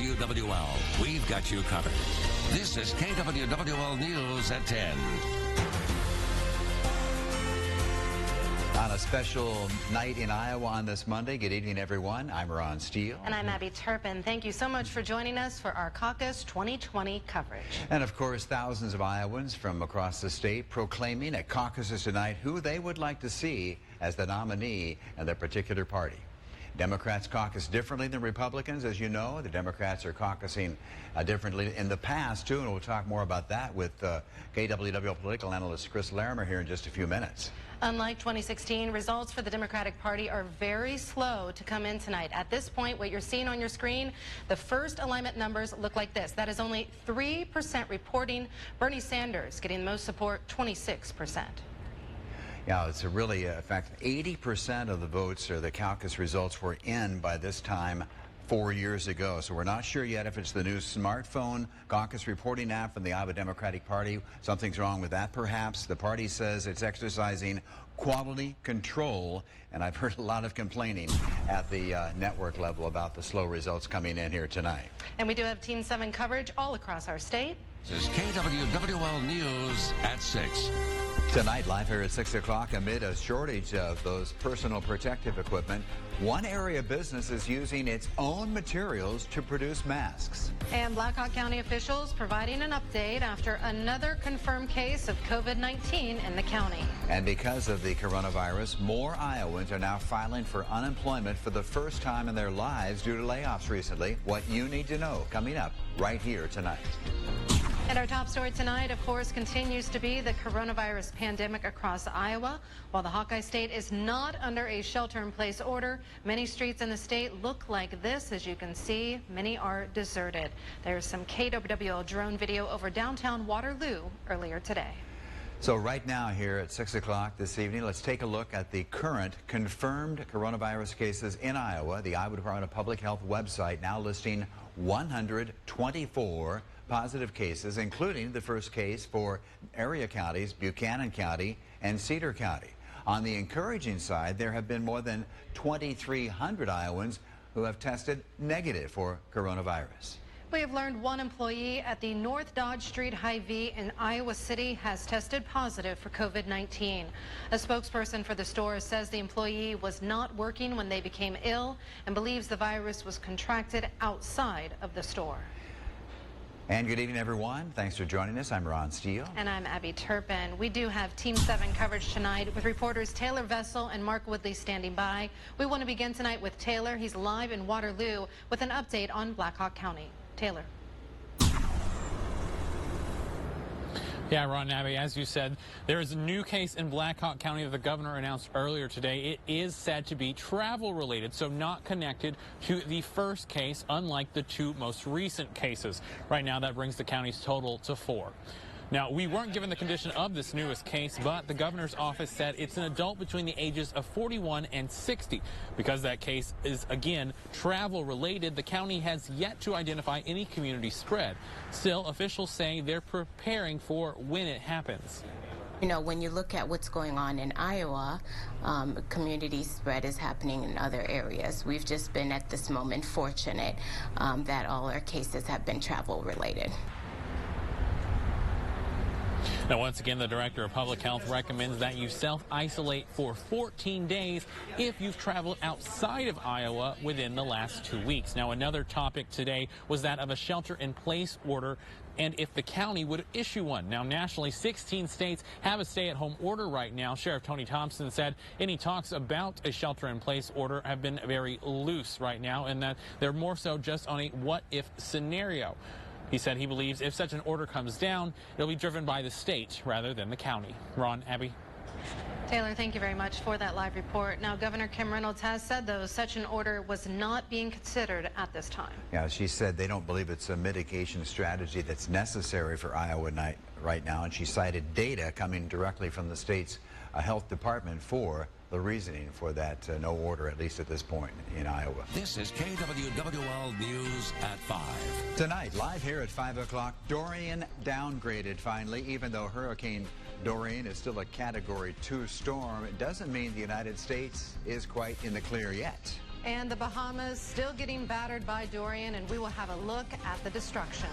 KWWL. We've got you covered. This is KWWL News at 10. On a special night in Iowa on this Monday. Good evening, everyone. I'm Ron Steele. And I'm Abby Turpin. Thank you so much for joining us for our caucus 2020 coverage. And of course, thousands of Iowans from across the state proclaiming at caucuses tonight who they would like to see as the nominee in their particular party. Democrats caucus differently than Republicans, as you know. The Democrats are caucusing differently in the past, too, and we'll talk more about that with KWWL political analyst Chris Larimer here in just a few minutes. Unlike 2016, results for the Democratic Party are very slow to come in tonight. At this point, what you're seeing on your screen, the first alignment numbers look like this. That is only 3% reporting. Bernie Sanders getting the most support, 26%. Yeah, it's a really, in fact, 80% of the votes or the caucus results were in by this time 4 years ago. So we're not sure yet if it's the new smartphone caucus reporting app from the Iowa Democratic Party. Something's wrong with that, perhaps. The party says it's exercising quality control, and I've heard a lot of complaining at the network level about the slow results coming in here tonight. And we do have Team 7 coverage all across our state. This is KWWL News at 6. Tonight, live here at 6 o'clock, amid a shortage of those personal protective equipment, one area of business is using its own materials to produce masks. And Blackhawk County officials providing an update after another confirmed case of COVID-19 in the county. And because of the coronavirus, more Iowans are now filing for unemployment for the first time in their lives due to layoffs recently. What you need to know coming up right here tonight. And our top story tonight, of course, continues to be the coronavirus pandemic across Iowa. While the Hawkeye State is not under a shelter-in-place order, many streets in the state look like this. As you can see, many are deserted. There's some KWWL drone video over downtown Waterloo earlier today. So right now here at 6 o'clock this evening, let's take a look at the current confirmed coronavirus cases in Iowa. The Iowa Department of Public Health website now listing 124 positive cases, including the first case for area counties, Buchanan County and Cedar County. On the encouraging side, there have been more than 2,300 Iowans who have tested negative for coronavirus. We have learned one employee at the North Dodge Street Hy-Vee in Iowa City has tested positive for COVID-19. A spokesperson for the store says the employee was not working when they became ill and believes the virus was contracted outside of the store. And good evening, everyone. Thanks for joining us. I'm Ron Steele. And I'm Abby Turpin. We do have Team 7 coverage tonight with reporters Taylor Vessel and Mark Woodley standing by. We want to begin tonight with Taylor. He's live in Waterloo with an update on Blackhawk County. Taylor. Yeah, Ron, Abby, as you said, there is a new case in Blackhawk County that the governor announced earlier today. It is said to be travel-related, so not connected to the first case, unlike the two most recent cases. Right now, that brings the county's total to 4. Now, we weren't given the condition of this newest case, but the governor's office said it's an adult between the ages of 41 and 60. Because that case is, again, travel-related, the county has yet to identify any community spread. Still, officials say they're preparing for when it happens. You know, when you look at what's going on in Iowa, community spread is happening in other areas. We've just been at this moment fortunate that all our cases have been travel-related. Now, once again, the Director of Public Health recommends that you self-isolate for 14 days if you've traveled outside of Iowa within the last 2 weeks. Now, another topic today was that of a shelter-in-place order and if the county would issue one. Now, nationally, 16 states have a stay-at-home order right now. Sheriff Tony Thompson said any talks about a shelter-in-place order have been very loose right now and that they're more so just on a what-if scenario. He said he believes if such an order comes down, it'll be driven by the state rather than the county. Ron, Abby. Taylor, thank you very much for that live report. Now, Governor Kim Reynolds has said, though, such an order was not being considered at this time. Yeah, she said they don't believe it's a mitigation strategy that's necessary for Iowa right now, and she cited data coming directly from the state's health department for the reasoning for that no order, at least at this point in Iowa. This is KWWL News at 5. Tonight, live here at 5 o'clock, Dorian downgraded finally. Even though Hurricane Dorian is still a Category 2 storm, it doesn't mean the United States is quite in the clear yet. And the Bahamas still getting battered by Dorian, and we will have a look at the destruction.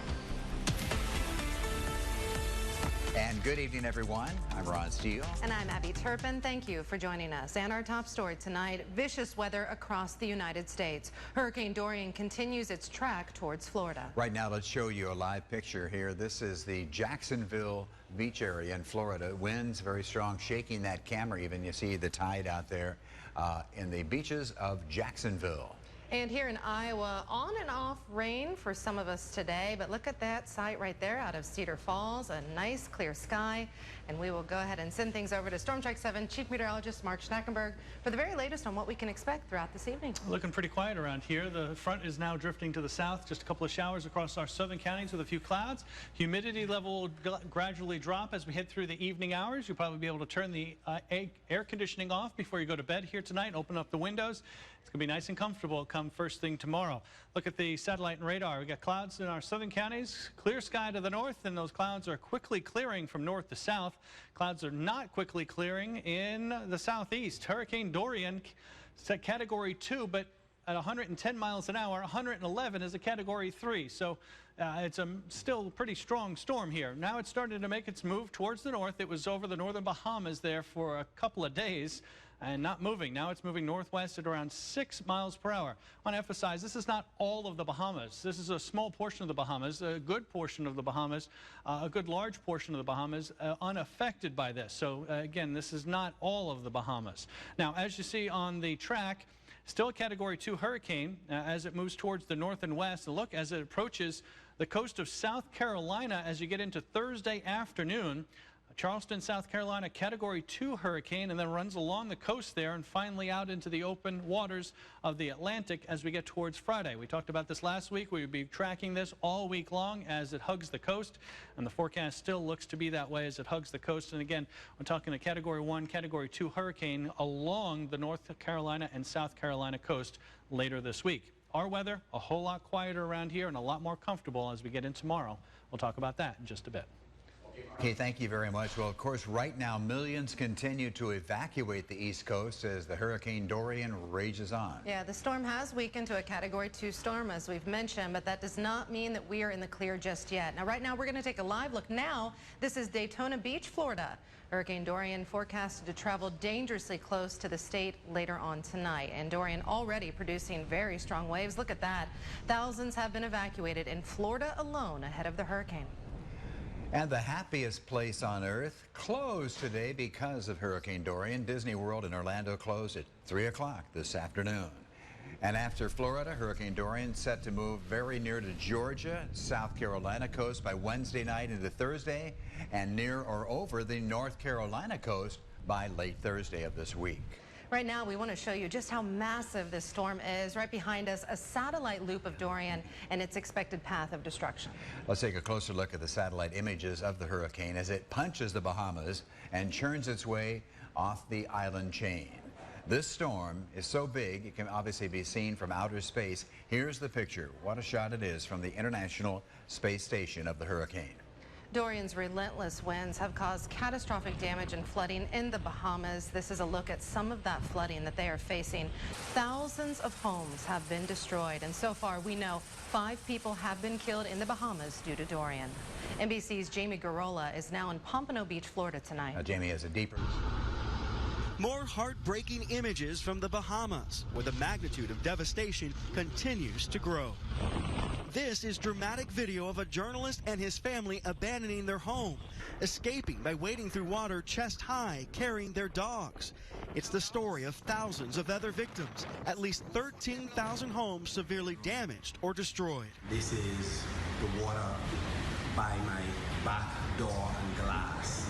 And good evening, everyone. I'm Ron Steele. And I'm Abby Turpin. Thank you for joining us. And our top story tonight, vicious weather across the United States. Hurricane Dorian continues its track towards Florida. Right now, let's show you a live picture here. This is the Jacksonville beach area in Florida. Winds very strong, shaking that camera even. You see the tide out there in the beaches of Jacksonville. And here in Iowa, on and off rain for some of us today, but look at that site right there out of Cedar Falls, a nice clear sky. And we will go ahead and send things over to Storm Track 7 Chief Meteorologist Mark Schnackenberg for the very latest on what we can expect throughout this evening. Looking pretty quiet around here. The front is now drifting to the south. Just a couple of showers across our southern counties with a few clouds. Humidity level will gradually drop as we head through the evening hours. You'll probably be able to turn the air conditioning off before you go to bed here tonight. Open up the windows. It's going to be nice and comfortable come first thing tomorrow. Look at the satellite and radar. We got clouds in our southern counties, clear sky to the north, and those clouds are quickly clearing from north to south. Clouds are not quickly clearing in the southeast. Hurricane Dorian set Category 2, but at 110 miles an hour, 111 is a Category 3. So it's a still pretty strong storm here. Now it's starting to make its move towards the north. It was over the northern Bahamas there for a couple of days and not moving. Now it's moving northwest at around 6 miles per hour. I want to emphasize this is not all of the Bahamas. This is a small portion of the Bahamas, a good portion of the Bahamas, a good large portion of the Bahamas unaffected by this. So again, this is not all of the Bahamas. Now, as you see on the track, still a Category 2 hurricane as it moves towards the north and west. Look, as it approaches the coast of South Carolina as you get into Thursday afternoon. Charleston, South Carolina, Category 2 hurricane, and then runs along the coast there and finally out into the open waters of the Atlantic as we get towards Friday. We talked about this last week. We would be tracking this all week long as it hugs the coast, and the forecast still looks to be that way as it hugs the coast. And again, we're talking a Category 1, Category 2 hurricane along the North Carolina and South Carolina coast later this week. Our weather, a whole lot quieter around here and a lot more comfortable as we get in tomorrow. We'll talk about that in just a bit. Okay, thank you very much. Well, of course, right now, millions continue to evacuate the East Coast as the Hurricane Dorian rages on. Yeah, the storm has weakened to a Category 2 storm, as we've mentioned, but that does not mean that we are in the clear just yet. Now, right now, we're going to take a live look now. This is Daytona Beach, Florida. Hurricane Dorian forecasted to travel dangerously close to the state later on tonight. And Dorian already producing very strong waves. Look at that. Thousands have been evacuated in Florida alone ahead of the hurricane. And the happiest place on earth closed today because of Hurricane Dorian. Disney World in Orlando closed at 3 o'clock this afternoon. And after Florida, Hurricane Dorian set to move very near to Georgia, South Carolina coast by Wednesday night into Thursday, and near or over the North Carolina coast by late Thursday of this week. Right now, we want to show you just how massive this storm is. Right behind us, a satellite loop of Dorian and its expected path of destruction. Let's take a closer look at the satellite images of the hurricane as it punches the Bahamas and churns its way off the island chain. This storm is so big, it can obviously be seen from outer space. Here's the picture. What a shot it is from the International Space Station of the hurricane. Dorian's relentless winds have caused catastrophic damage and flooding in the Bahamas. This is a look at some of that flooding that they are facing. Thousands of homes have been destroyed, and so far we know 5 people have been killed in the Bahamas due to Dorian. NBC's Jamie Garola is now in Pompano Beach, Florida tonight. Jamie has a deeper... More heartbreaking images from the Bahamas, where the magnitude of devastation continues to grow. This is dramatic video of a journalist and his family abandoning their home, escaping by wading through water chest high, carrying their dogs. It's the story of thousands of other victims, at least 13,000 homes severely damaged or destroyed. This is the water by my back door and glass.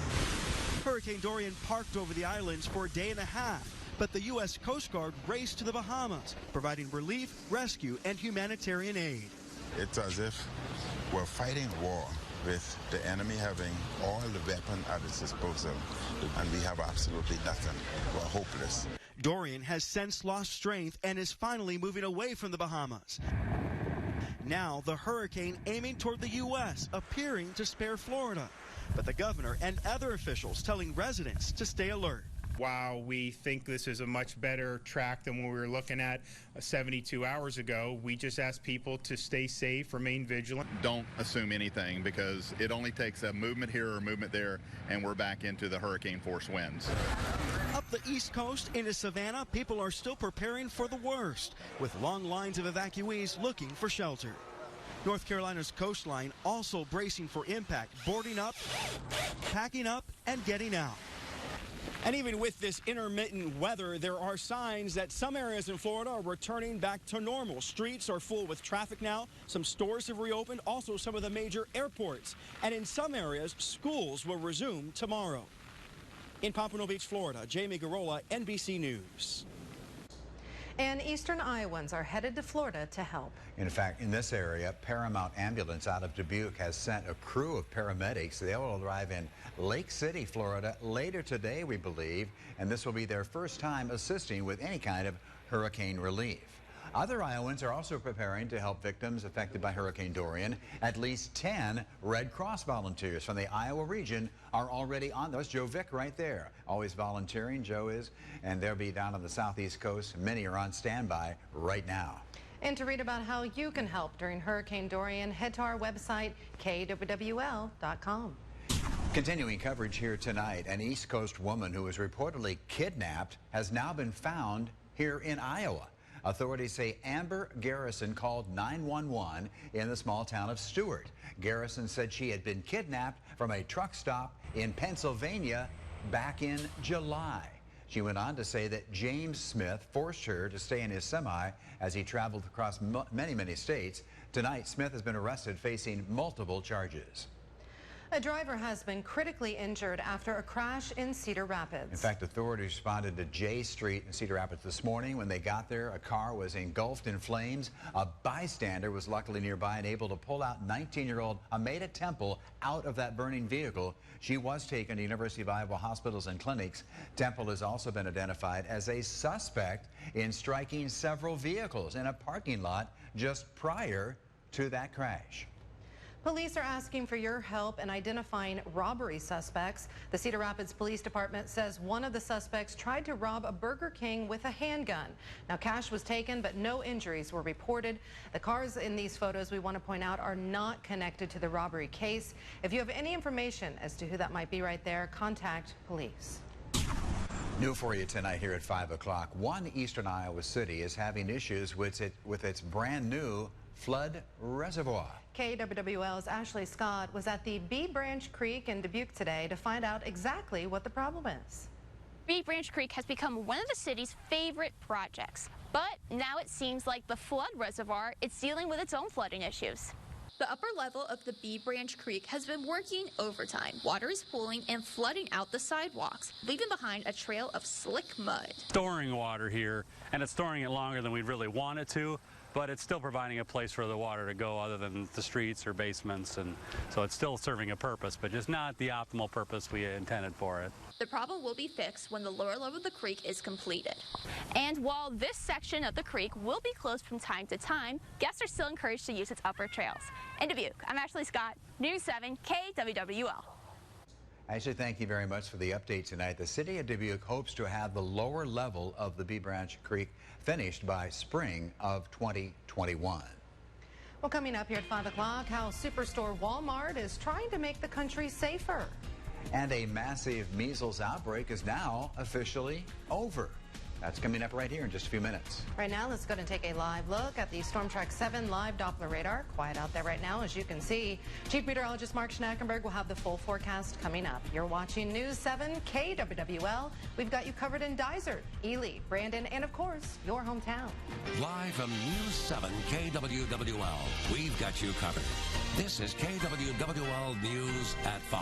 Hurricane Dorian parked over the islands for a day and a half, but the U.S. Coast Guard raced to the Bahamas, providing relief, rescue, and humanitarian aid. It's as if we're fighting war with the enemy having all the weapons at its disposal, and we have absolutely nothing. We're hopeless. Dorian has since lost strength and is finally moving away from the Bahamas. Now the hurricane aiming toward the U.S., appearing to spare Florida. But the governor and other officials telling residents to stay alert. While we think this is a much better track than what we were looking at 72 hours ago, we just ask people to stay safe, remain vigilant. Don't assume anything, because it only takes a movement here or a movement there, and we're back into the hurricane force winds. Up the East Coast into Savannah, people are still preparing for the worst, with long lines of evacuees looking for shelter. North Carolina's coastline also bracing for impact, boarding up, packing up, and getting out. And even with this intermittent weather, there are signs that some areas in Florida are returning back to normal. Streets are full with traffic now. Some stores have reopened, also some of the major airports. And in some areas, schools will resume tomorrow. In Pompano Beach, Florida, Jamie Garola, NBC News. And eastern Iowans are headed to Florida to help. In fact, in this area, Paramount Ambulance out of Dubuque has sent a crew of paramedics. They will arrive in Lake City, Florida later today, we believe, and this will be their first time assisting with any kind of hurricane relief. Other Iowans are also preparing to help victims affected by Hurricane Dorian. At least 10 Red Cross volunteers from the Iowa region are already on those. Joe Vick right there, always volunteering, Joe is, and they'll be down on the southeast coast. Many are on standby right now. And to read about how you can help during Hurricane Dorian, head to our website, kwwl.com. Continuing coverage here tonight, an East Coast woman who was reportedly kidnapped has now been found here in Iowa. Authorities say Amber Garrison called 911 in the small town of Stewart. Garrison said she had been kidnapped from a truck stop in Pennsylvania back in July. She went on to say that James Smith forced her to stay in his semi as he traveled across many states. Tonight, Smith has been arrested facing multiple charges. A driver has been critically injured after a crash in Cedar Rapids. In fact, authorities responded to J Street in Cedar Rapids this morning. When they got there, a car was engulfed in flames. A bystander was luckily nearby and able to pull out 19-year-old Ameda Temple out of that burning vehicle. She was taken to University of Iowa hospitals and clinics. Temple has also been identified as a suspect in striking several vehicles in a parking lot just prior to that crash. Police are asking for your help in identifying robbery suspects. The Cedar Rapids Police Department says one of the suspects tried to rob a Burger King with a handgun. Now, cash was taken, but no injuries were reported. The cars in these photos, we want to point out, are not connected to the robbery case. If you have any information as to who that might be right there, contact police. New for you tonight here at 5 o'clock. One eastern Iowa city is having issues with its brand new flood reservoir. KWWL's Ashley Scott was at the Bee Branch Creek in Dubuque today to find out exactly what the problem is. Bee Branch Creek has become one of the city's favorite projects, but now it seems like the flood reservoir is dealing with its own flooding issues. The upper level of the Bee Branch Creek has been working overtime. Water is pooling and flooding out the sidewalks, leaving behind a trail of slick mud. Storing water here, and it's storing it longer than we'd really want it to, but it's still providing a place for the water to go other than the streets or basements, and so it's still serving a purpose, but just not the optimal purpose we intended for it. The problem will be fixed when the lower level of the creek is completed. And while this section of the creek will be closed from time to time, guests are still encouraged to use its upper trails. In Dubuque, I'm Ashley Scott, News 7 KWWL. Ashley, thank you very much for the update tonight. The city of Dubuque hopes to have the lower level of the Bee Branch Creek finished by spring of 2021. Well, coming up here at 5 o'clock, how Superstore Walmart is trying to make the country safer. And a massive measles outbreak is now officially over. That's coming up right here in just a few minutes. Right now, let's go and take a live look at the Storm Track 7 live Doppler radar. Quiet out there right now, as you can see. Chief Meteorologist Mark Schnackenberg will have the full forecast coming up. You're watching News 7 KWWL. We've got you covered in Dysart, Ely, Brandon, and of course, your hometown. Live from News 7 KWWL, we've got you covered. This is KWWL News at 5.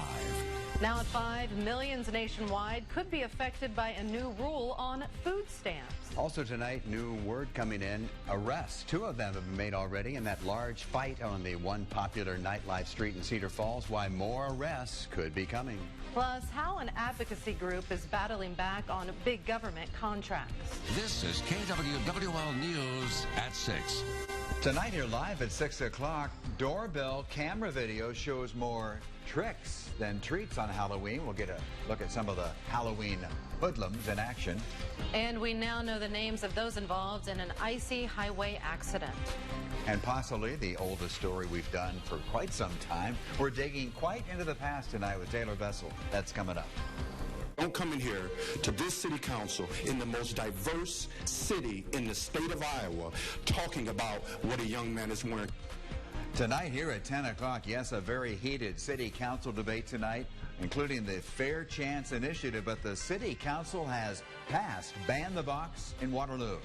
Now at 5, millions nationwide could be affected by a new rule on food stamps. Also tonight, new word coming in, arrests. 2 of them have been made already in that large fight on the one popular nightlife street in Cedar Falls. Why more arrests could be coming. Plus, how an advocacy group is battling back on big government contracts. This is KWWL News at 6. Tonight here live at 6 o'clock, doorbell camera video shows more tricks than treats on Halloween. We'll get a look at some of the Halloween hoodlums in action. And we now know the names of those involved in an icy highway accident. And possibly the oldest story we've done for quite some time. We're digging quite into the past tonight with Taylor Vessel. That's coming up. Don't come in here to this city council in the most diverse city in the state of Iowa talking about what a young man is wearing. Tonight here at 10 o'clock, yes, a very heated city council debate tonight, including the Fair Chance Initiative, but the city council has passed Ban the Box in Waterloo.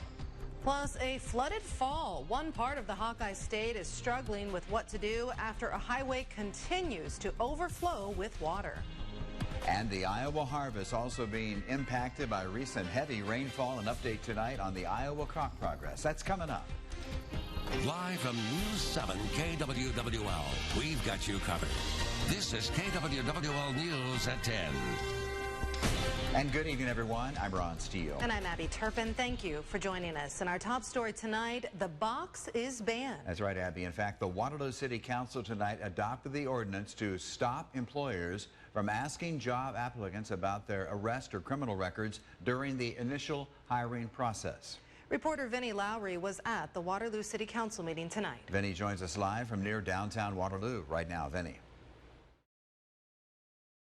Plus, a flooded fall. One part of the Hawkeye State is struggling with what to do after a highway continues to overflow with water. And the Iowa harvest also being impacted by recent heavy rainfall. An update tonight on the Iowa crop progress. That's coming up. Live from News 7 KWWL, we've got you covered. This is KWWL News at 10. And good evening, everyone. I'm Ron Steele. And I'm Abby Turpin. Thank you for joining us. In our top story tonight, the box is banned. That's right, Abby. In fact, the Waterloo City Council tonight adopted the ordinance to stop employers from asking job applicants about their arrest or criminal records during the initial hiring process. Reporter Vinny Lowry was at the Waterloo City Council meeting tonight. Vinny joins us live from near downtown Waterloo right now. Vinny.